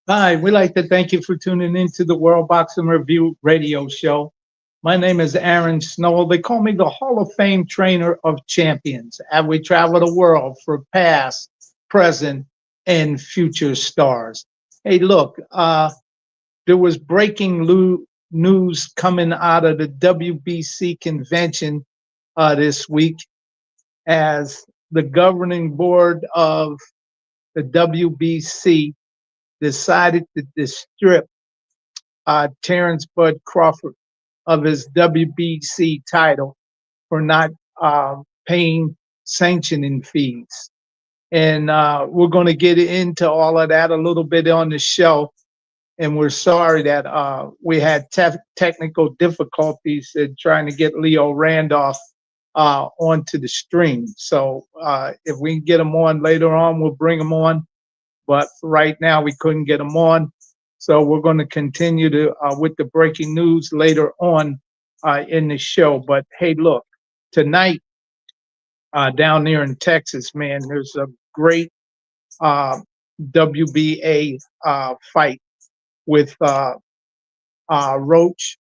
Hi, we'd like to thank you for tuning in to the World Boxing Review radio show. My name is Aaron Snow. They call me the Hall of Fame trainer of champions. And we travel the world for past, present, and future stars. Hey, look, there was breaking news coming out of the WBC convention this week as the governing board of the WBC decided to strip Terrence Bud Crawford of his WBC title for not paying sanctioning fees. And we're going to get into all of that a little bit on the show. And we're sorry that we had technical difficulties in trying to get Leo Randolph onto the stream. So if we can get him on later on, we'll bring him on. But right now we couldn't get him on. So we're going to continue to with the breaking news later on in the show. But hey, look, tonight down there in Texas, man, there's a great WBA fight with Roach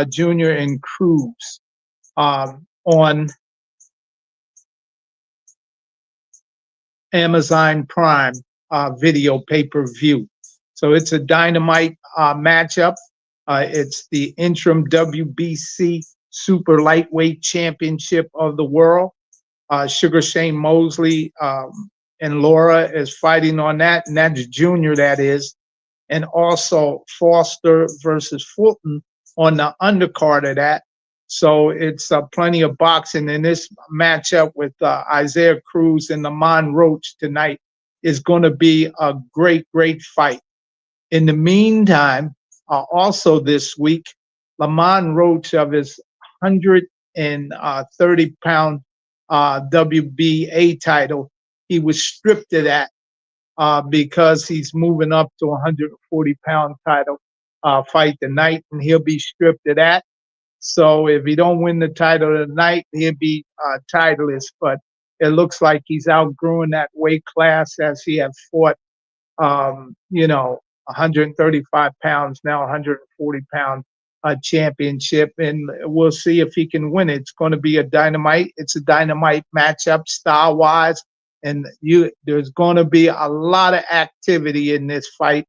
Jr. and Cruz on Amazon Prime video pay-per-view. So it's a dynamite matchup. It's the interim WBC Super Lightweight Championship of the world. Sugar Shane Mosley and Lara is fighting on that, and that's junior, that is. And also Foster versus Fulton on the undercard of that. So it's plenty of boxing. And this matchup with Isaiah Cruz and Lamont Roach tonight is going to be a great, great fight. In the meantime, also this week, Lamont Roach of his 130-pound WBA title, he was stripped of that because he's moving up to 140-pound title fight tonight, and he'll be stripped of that. So if he don't win the title tonight, he'll be titleless. But it looks like he's outgrowing that weight class as he has fought, 135 pounds, now 140-pound championship, and we'll see if he can win it. It's going to be a dynamite. It's a dynamite matchup style-wise, and there's going to be a lot of activity in this fight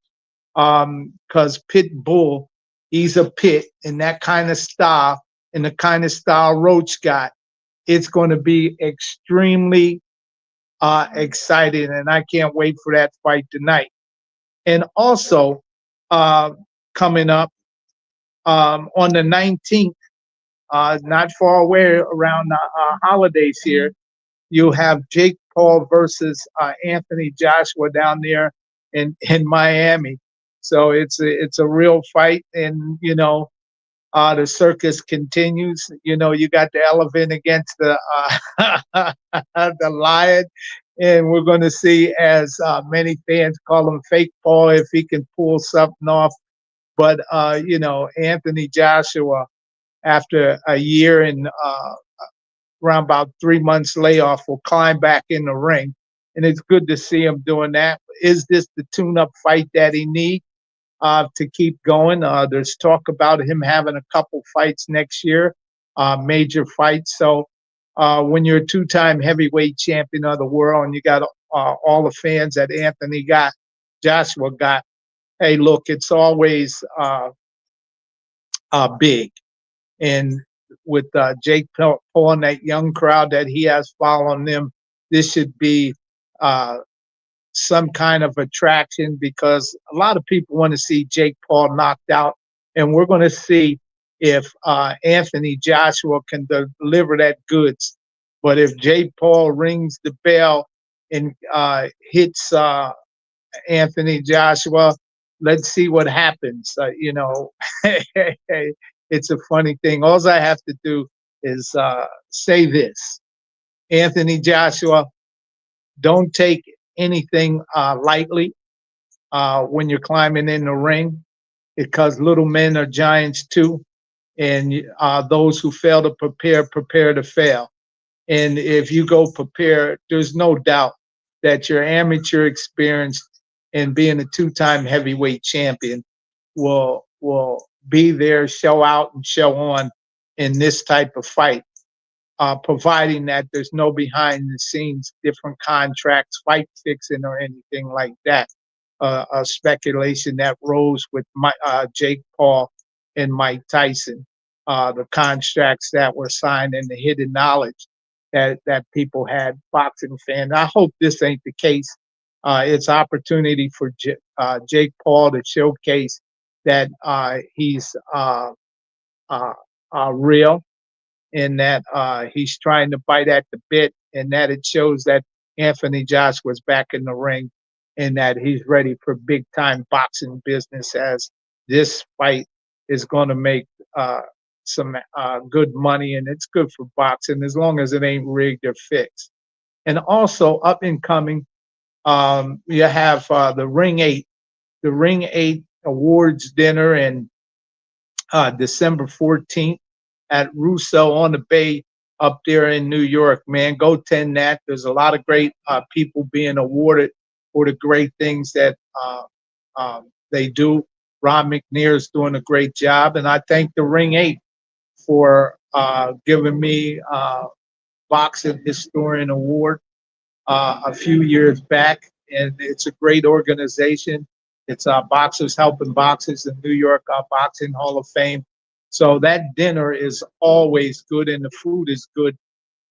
because Pitbull, he's a pit, and that kind of style, and the kind of style Roach got, it's going to be extremely exciting, and I can't wait for that fight tonight. And also coming up on the 19th, not far away around the holidays here, you have Jake Paul versus Anthony Joshua down there in Miami. So it's a real fight, and the circus continues. You got the elephant against the the lion, and we're going to see, as many fans call him, Fake Paul, if he can pull something off. But Anthony Joshua, after a year and around about 3 months layoff, will climb back in the ring, and it's good to see him doing that. Is this the tune-up fight that he needs to keep going? There's talk about him having a couple fights next year, major fights. So when you're a two-time heavyweight champion of the world and you got all the fans that Anthony Joshua got, hey, look, it's always big. And with Jake Paul and that young crowd that he has following them, this should be some kind of attraction, because a lot of people want to see Jake Paul knocked out, and we're going to see if Anthony Joshua can deliver that goods. But if Jake Paul rings the bell and hits Anthony Joshua, let's see what happens. It's a funny thing. All I have to do is say this: Anthony Joshua, don't take anything lightly when you're climbing in the ring, because little men are giants too, and those who fail to prepare to fail. And if you go prepared, there's no doubt that your amateur experience and being a two-time heavyweight champion will be there, show out and show on in this type of fight, providing that there's no behind the scenes different contracts, fight fixing, or anything like that. A speculation that rose with Jake Paul and Mike Tyson, the contracts that were signed, and the hidden knowledge that people had, boxing fans. I hope this ain't the case. It's opportunity for Jake Paul to showcase that he's real, and that he's trying to bite at the bit, and that it shows that Anthony Joshua's back in the ring, and that he's ready for big time boxing business, as this fight is going to make some good money, and it's good for boxing as long as it ain't rigged or fixed. And also up and coming, you have the Ring 8 Awards dinner, and December 14th at Russo on the Bay up there in New York, man. Go attend that. There's a lot of great people being awarded for the great things that they do. Ron McNair is doing a great job, and I thank the Ring 8 for giving me Boxing Historian Award a few years back, and it's a great organization. It's Boxers Helping Boxers, the New York Boxing Hall of Fame. So that dinner is always good, and the food is good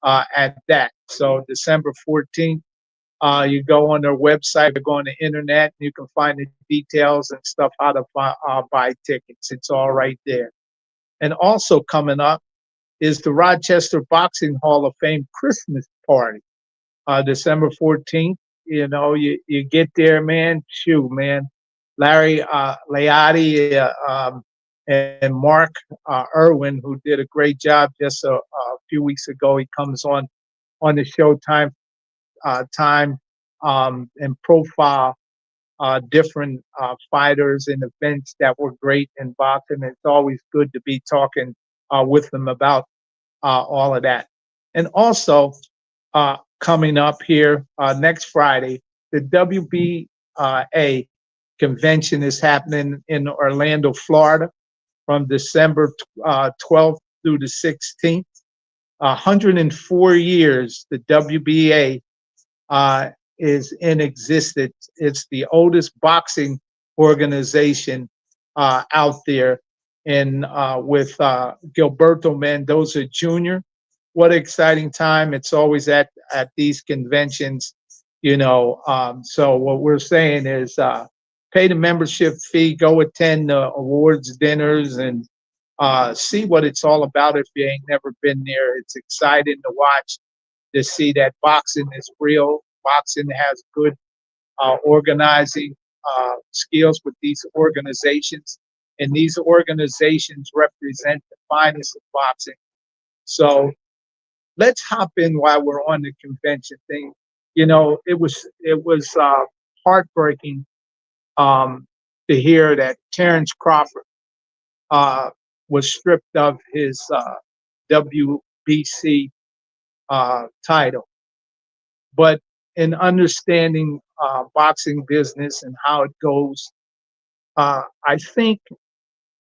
at that. So December 14th, you go on their website, go on the internet, and you can find the details and stuff, how to buy tickets. It's all right there. And also coming up is the Rochester Boxing Hall of Fame Christmas party, December 14th. You know, you get there, man. Shoot, man. Larry Leotti and Mark Irwin, who did a great job just a few weeks ago. He comes on the show time and profile different fighters and events that were great in boxing. It's always good to be talking with them about all of that. And also coming up here next Friday, the WBA convention is happening in Orlando, Florida, from December 12th through the 16th. 104 years the WBA is in existence. It's the oldest boxing organization out there, and with Gilberto Mendoza Jr. What an exciting time. It's always at these conventions, you know. So what we're saying is pay the membership fee, go attend the awards dinners, and see what it's all about if you ain't never been there. It's exciting to watch, to see that boxing is real. Boxing has good organizing skills with these organizations, and these organizations represent the finest of boxing. So let's hop in while we're on the convention thing. You know, it was heartbreaking to hear that Terrence Crawford was stripped of his WBC title. But in understanding boxing business and how it goes, I think,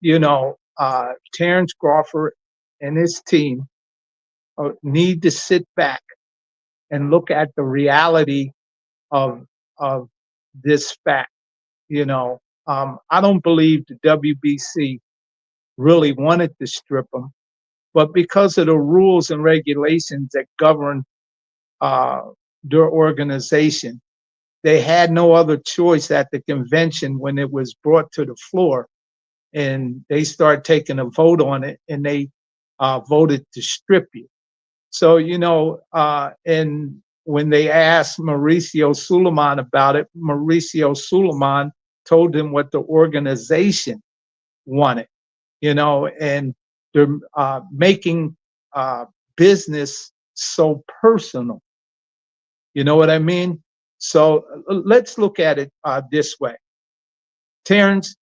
you know, Terrence Crawford and his team need to sit back and look at the reality of this fact. You know, I don't believe the WBC really wanted to strip him, but because of the rules and regulations that govern their organization, they had no other choice at the convention when it was brought to the floor, and they started taking a vote on it, and they voted to strip you. So, you know, and when they asked Mauricio Suleiman about it, Mauricio Suleiman told them what the organization wanted, you know, and they're making business so personal. You know what I mean? So let's look at it this way. Terrence,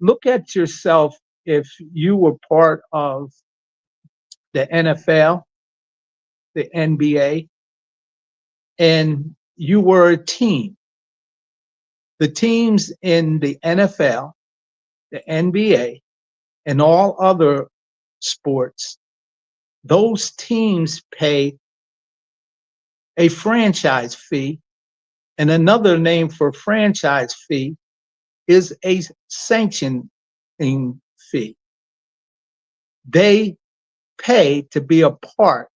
look at yourself if you were part of the NFL, the NBA, and you were a team. The teams in the NFL, the NBA, and all other sports, those teams pay a franchise fee, and another name for franchise fee is a sanctioning fee. They pay to be a part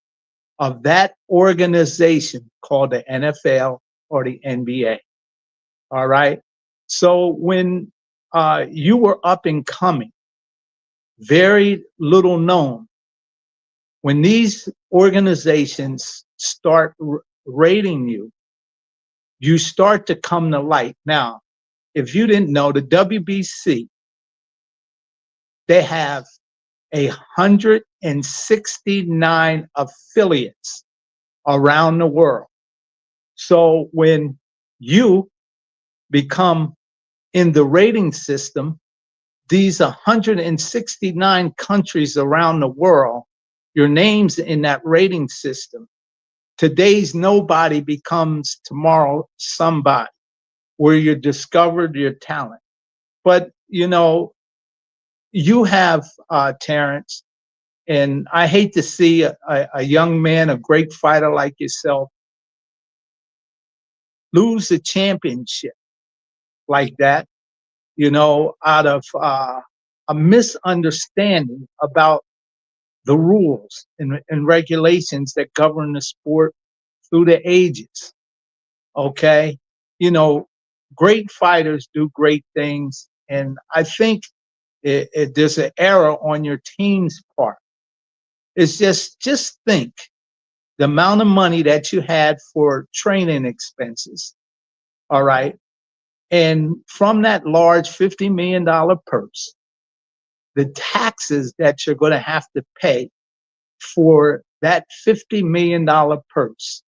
of that organization called the NFL or the NBA. All right. So when you were up and coming, very little known, when these organizations start rating you, you start to come to light. Now, if you didn't know, the WBC, they have 169 affiliates around the world. So when you become in the rating system, these 169 countries around the world, your name's in that rating system. Today's nobody becomes tomorrow somebody, where you discovered your talent. But, you know, you have, Terrence, and I hate to see a young man, a great fighter like yourself, lose a championship like that, you know, out of a misunderstanding about the rules and regulations that govern the sport through the ages. Okay. You know, great fighters do great things. And I think there's an error on your team's part. It's just think the amount of money that you had for training expenses. All right. And from that large $50 million purse, the taxes that you're going to have to pay for that $50 million purse.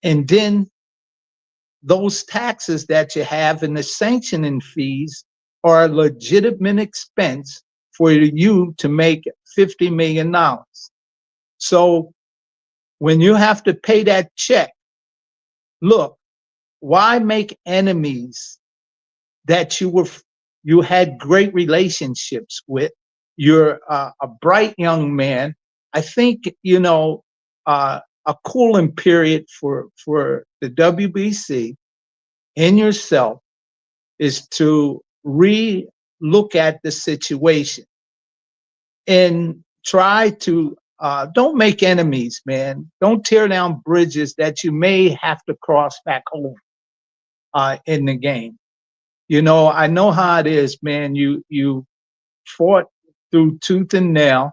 And then those taxes that you have and the sanctioning fees are a legitimate expense for you to make $50 million. So when you have to pay that check, look, why make enemies that you had great relationships with? You're a bright young man. I think, you know, a cooling period for the WBC and yourself is to re-look at the situation and try to don't make enemies, man. Don't tear down bridges that you may have to cross back home in the game. You know, I know how it is, man. You fought through tooth and nail,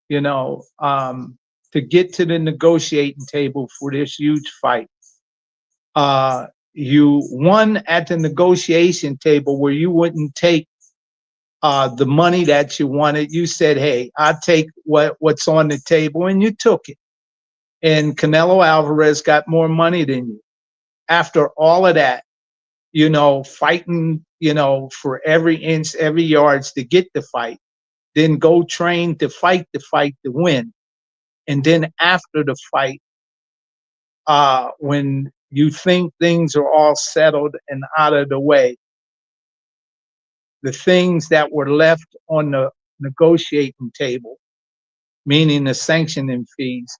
you know, to get to the negotiating table for this huge fight. You won at the negotiation table where you wouldn't take the money that you wanted. You said, hey, I'll take what's on the table, and you took it. And Canelo Alvarez got more money than you. After all of that, you know, fighting, you know, for every inch, every yards to get the fight, then go train to fight to win. And then after the fight, when you think things are all settled and out of the way, the things that were left on the negotiating table, meaning the sanctioning fees,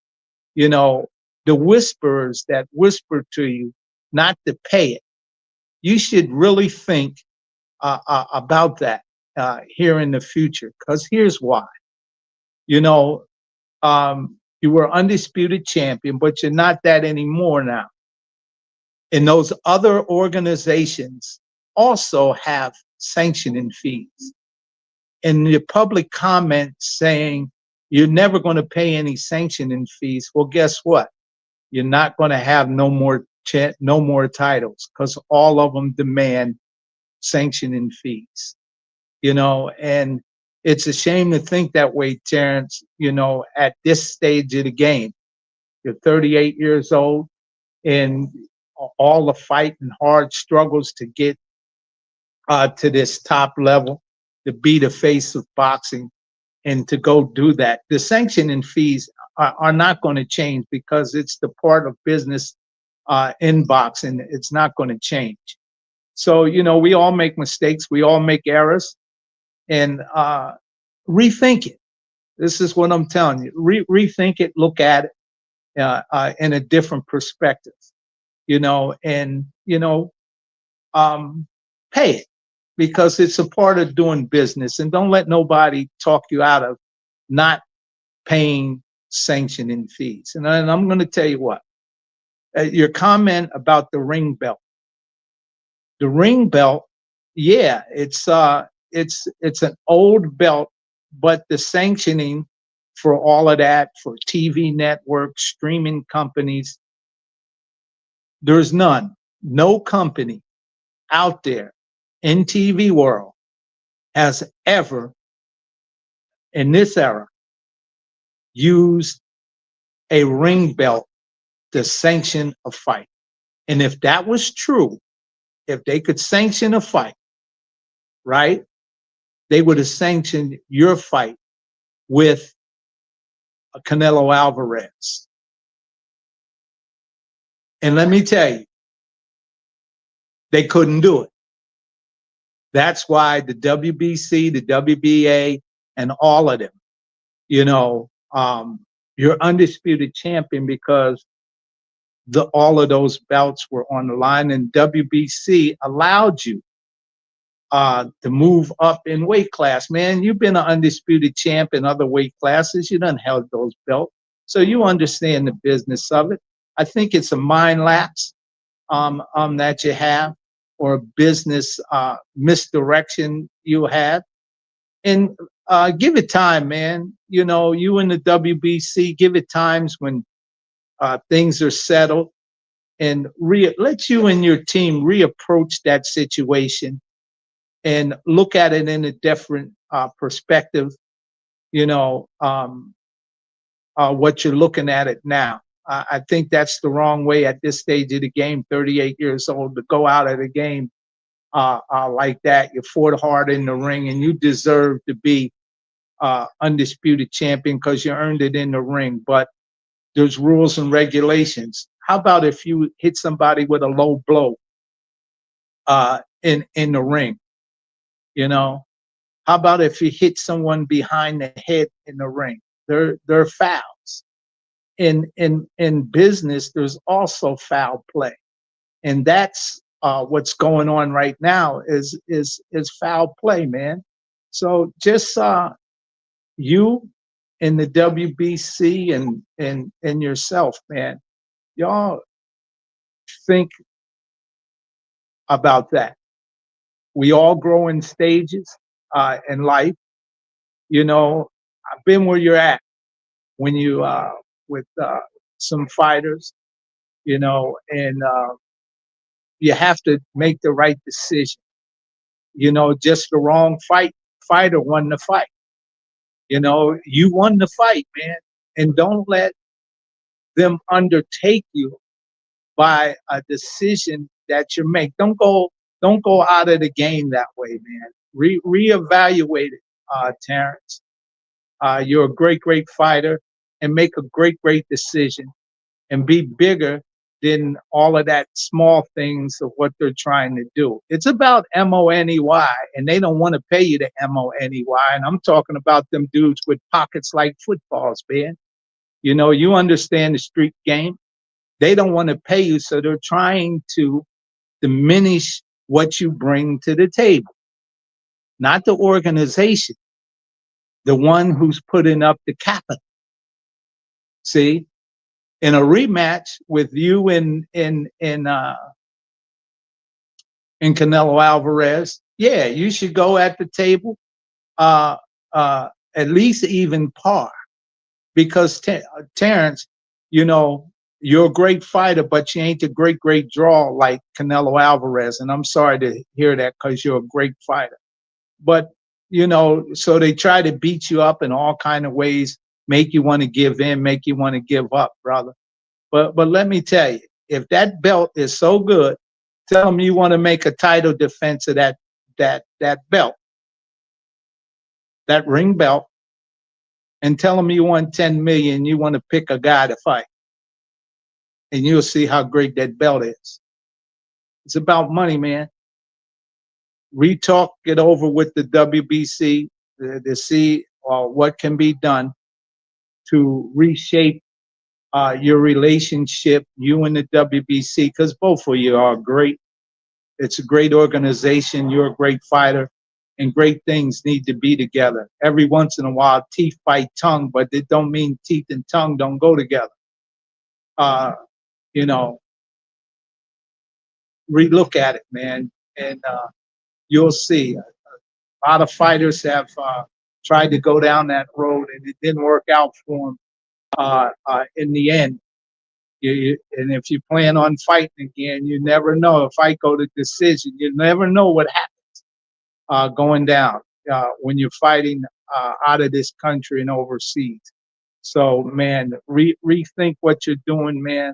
you know, the whisperers that whisper to you not to pay it, you should really think about that here in the future. Because here's why. You know, you were undisputed champion, but you're not that anymore now. And those other organizations also have sanctioning fees. And the public comment saying you're never going to pay any sanctioning fees. Well, guess what? You're not going to have no more titles, because all of them demand sanctioning fees. You know, and it's a shame to think that way, Terrence, you know, at this stage of the game. You're 38 years old, and all the fight and hard struggles to get to this top level, to be the face of boxing, and to go do that. The sanctioning fees are not going to change, because it's the part of business in boxing. It's not going to change. So, we all make mistakes. We all make errors. And rethink it. This is what I'm telling you. Rethink it. Look at it in a different perspective, and, pay it, because it's a part of doing business. And don't let nobody talk you out of not paying sanctioning fees. And I'm going to tell you what, your comment about the ring belt. The ring belt, yeah, it's an old belt, but the sanctioning for all of that, for TV networks, streaming companies, there's none. No company out there in TV world has ever, in this era, used a ring belt to sanction a fight. And if that was true, if they could sanction a fight, right, they would have sanctioned your fight with Canelo Alvarez. And let me tell you, they couldn't do it. That's why the WBC, the WBA, and all of them, you're undisputed champion because all of those belts were on the line, and WBC allowed you to move up in weight class. Man, you've been an undisputed champ in other weight classes. You done held those belts, so you understand the business of it. I think it's a mind lapse that you have, or a business misdirection you have. And give it time, man. You in the WBC, give it times when things are settled, and let you and your team reapproach that situation and look at it in a different perspective, what you're looking at it now. I think that's the wrong way at this stage of the game, 38 years old, to go out of the game like that. You fought hard in the ring, and you deserve to be undisputed champion because you earned it in the ring. But there's rules and regulations. How about if you hit somebody with a low blow in the ring? How about if you hit someone behind the head in the ring? They're fouls. In business, there's also foul play, and that's what's going on right now is foul play, man. So just you and the WBC and yourself, man, y'all think about that. We all grow in stages in life. I've been where you're at when you with some fighters, and you have to make the right decision. Just the wrong fighter won the fight. You won the fight, man, and don't let them undertake you by a decision that you make. Don't go out of the game that way, man. Reevaluate it, Terrence. You're a great fighter, and make a great decision, and be bigger than all of that small things of what they're trying to do. It's about money, and they don't want to pay you the money. And I'm talking about them dudes with pockets like footballs, man. You understand the street game. They don't want to pay you, so they're trying to diminish what you bring to the table. Not the organization, the one who's putting up the capital. See? In a rematch with you and Canelo Alvarez, yeah, you should go at the table at least even par, because Terrence, you're a great fighter, but you ain't a great draw like Canelo Alvarez. And I'm sorry to hear that, because you're a great fighter. But so they try to beat you up in all kind of ways, make you want to give in, make you want to give up, brother. But let me tell you, if that belt is so good, tell them you want to make a title defense of that belt, that ring belt, and tell them you want 10 million, you want to pick a guy to fight. And you'll see how great that belt is. It's about money, man. Re-talk it over with the WBC to see what can be done to reshape your relationship, you and the WBC, because both of you are great. It's a great organization. You're a great fighter, and great things need to be together. Every once in a while, teeth fight tongue, but it don't mean teeth and tongue don't go together. You know, relook at it, man, and you'll see. A lot of fighters have tried to go down that road, and it didn't work out for them in the end. And if you plan on fighting again, you never know. If I go to decision, you never know what happens going down when you're fighting out of this country and overseas. So, man, rethink what you're doing, man.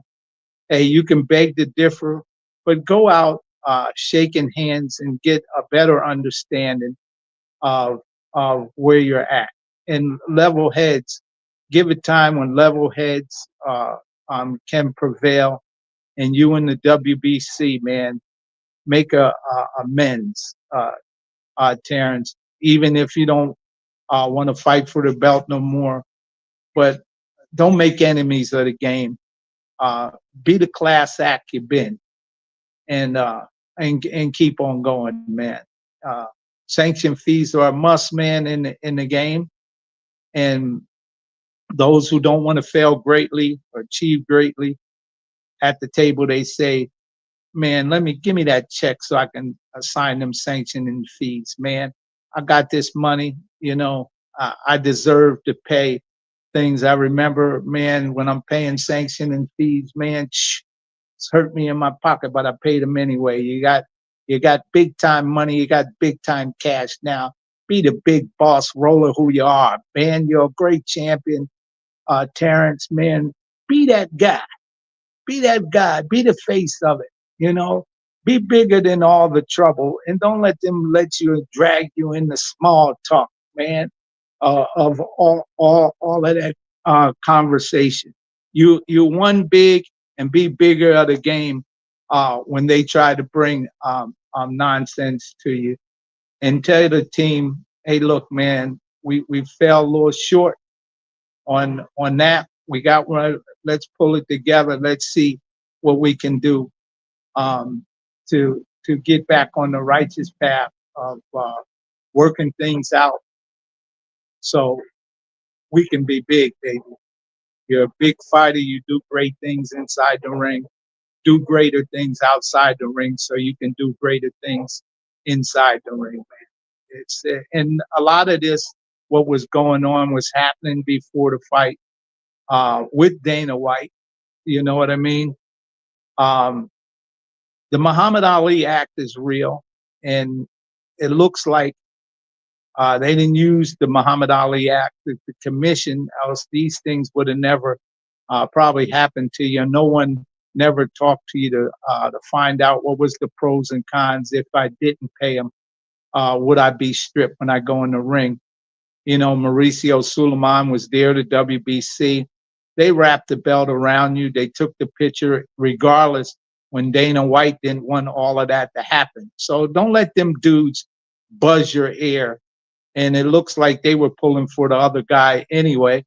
Hey, you can beg to differ, but go out shaking hands and get a better understanding of where you're at. And level heads, give it time when level heads can prevail. And you and the WBC, man, make a amends, Terrence. Even if you don't want to fight for the belt no more, but don't make enemies of the game. Be the class act you've been, and keep on going, man. Sanction fees are a must, man, in the game, and those who don't want to fail greatly or achieve greatly at the table, they say, man, give me that check so I can assign them sanctioning fees, man. I got this money, I deserve to pay things. I remember, man, when I'm paying sanctioning fees, man, it's hurt me in my pocket, but I paid them anyway. You got big time money, you got big time cash now. Be the big boss roller who you are, man. You're a great champion, Terrence, man. Be that guy. Be that guy. Be the face of it, Be bigger than all the trouble, and don't let them drag you into small talk, man, of all of that conversation. You won big, and be bigger of the game when they try to bring nonsense to you. And tell the team, hey, look, man, we fell a little short on that. We got one. Let's pull it together. Let's see what we can do to get back on the righteous path of working things out so we can be big, baby. You're a big fighter. You do great things inside the ring. Do greater things outside the ring so you can do greater things inside the ring, man. And a lot of this, what was going on, was happening before the fight with Dana White. You know what I mean? The Muhammad Ali Act is real, and it looks like they didn't use the Muhammad Ali Act, the commission, else these things would have never probably happened to you. No one never talked to you to find out what was the pros and cons. If I didn't pay them, would I be stripped when I go in the ring? Mauricio Suleiman was there, the WBC. They wrapped the belt around you. They took the picture regardless when Dana White didn't want all of that to happen. So don't let them dudes buzz your ear. And it looks like they were pulling for the other guy anyway.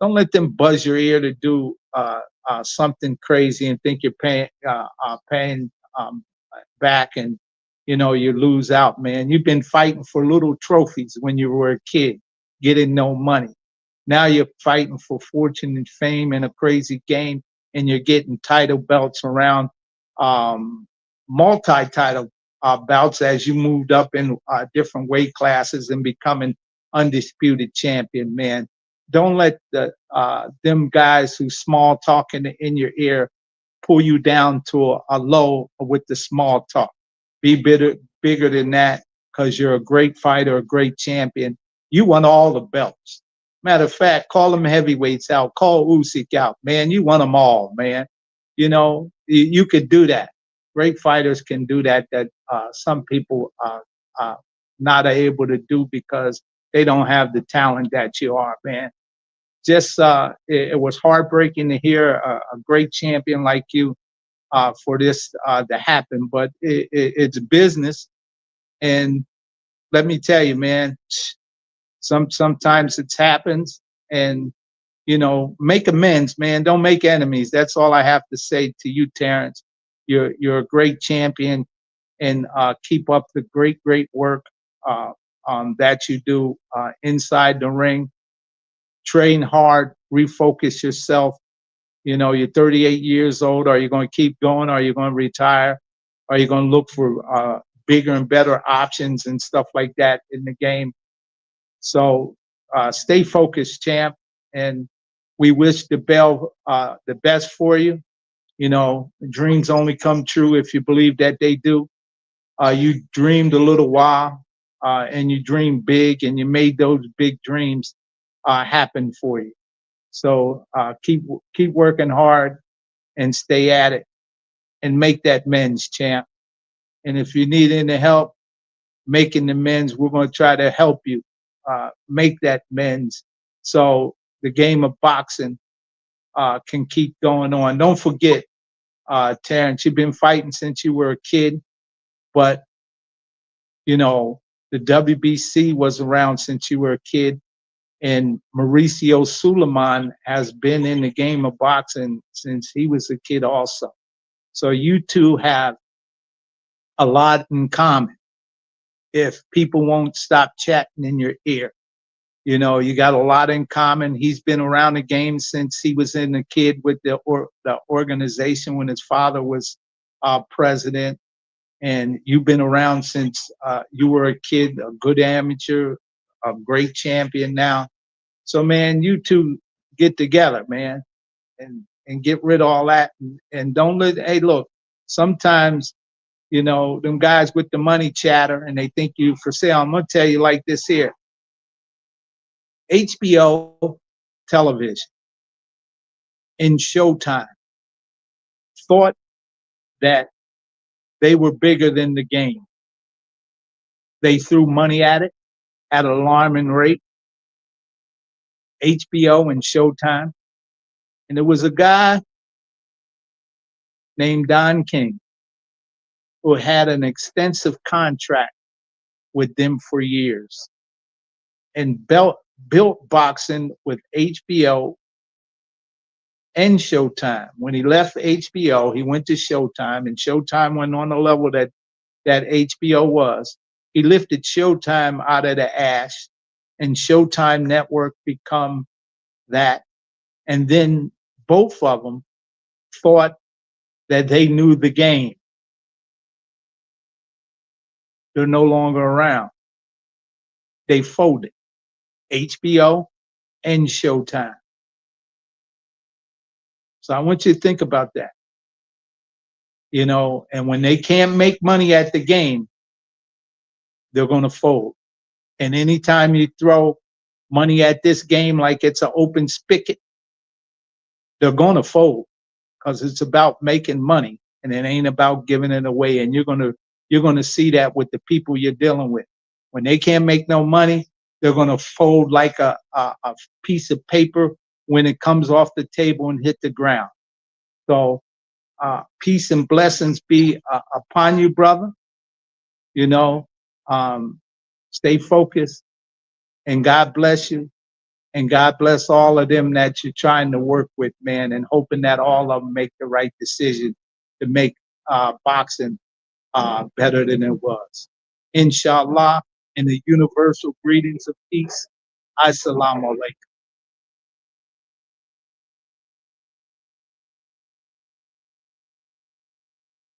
Don't let them buzz your ear to do something crazy and think you're paying back, and you lose out, man. You've been fighting for little trophies when you were a kid, getting no money. Now you're fighting for fortune and fame in a crazy game, and you're getting title belts around multi-title bouts as you moved up in different weight classes and becoming undisputed champion, man. Don't let them guys who small talk in your ear pull you down to a low with the small talk. Be bigger than that, because you're a great fighter, a great champion. You won all the belts. Matter of fact, call them heavyweights out. Call Usyk out, man. You won them all, man. You could do that. Great fighters can do that. That some people not able to do because they don't have the talent that you are, man. Just it was heartbreaking to hear a great champion like you for this to happen, but it's business. And let me tell you, man, sometimes it happens, and make amends, man. Don't make enemies. That's all I have to say to you, Terrence. You're a great champion, and keep up the great work uh, that you do inside the ring. Train hard, refocus yourself. You're 38 years old. Are you going to keep going? Are you going to retire? Are you going to look for bigger and better options and stuff like that in the game? So stay focused, champ. And we wish the best for you. Dreams only come true if you believe that they do. You dreamed a little while, and you dreamed big, and you made those big dreams happen for you. So keep working hard and stay at it and make that men's, champ. And if you need any help making the men's, we're going to try to help you make that men's, so the game of boxing can keep going on. Don't forget, Terrence, you've been fighting since you were a kid, but the WBC was around since you were a kid, and Mauricio Suleiman has been in the game of boxing since he was a kid also. So you two have a lot in common if people won't stop chatting in your ear. You got a lot in common. He's been around the game since he was in a kid with the organization when his father was president. And you've been around since you were a kid, a good amateur, a great champion now. So, man, you two get together, man, and get rid of all that. And don't hey, look, sometimes, them guys with the money chatter and they think you for sale. I'm going to tell you like this here. HBO television and Showtime thought that they were bigger than the game. They threw money at it at an alarming rate. HBO and Showtime. And there was a guy named Don King who had an extensive contract with them for years and built boxing with HBO and Showtime. When he left HBO, he went to Showtime, and Showtime went on the level that HBO was. He lifted Showtime out of the ash, and Showtime Network become that. And then both of them thought that they knew the game. They're no longer around. They folded. HBO and Showtime. So I want you to think about that. And when they can't make money at the game, they're going to fold. And anytime you throw money at this game like it's an open spigot, they're going to fold, because it's about making money and it ain't about giving it away. And you're going to see that with the people you're dealing with. When they can't make no money, they're going to fold like a piece of paper when it comes off the table and hit the ground. So peace and blessings be upon you, brother. Stay focused, and God bless you. And God bless all of them that you're trying to work with, man, and hoping that all of them make the right decision to make boxing better than it was. Inshallah, in the universal greetings of peace, Assalamu alaikum.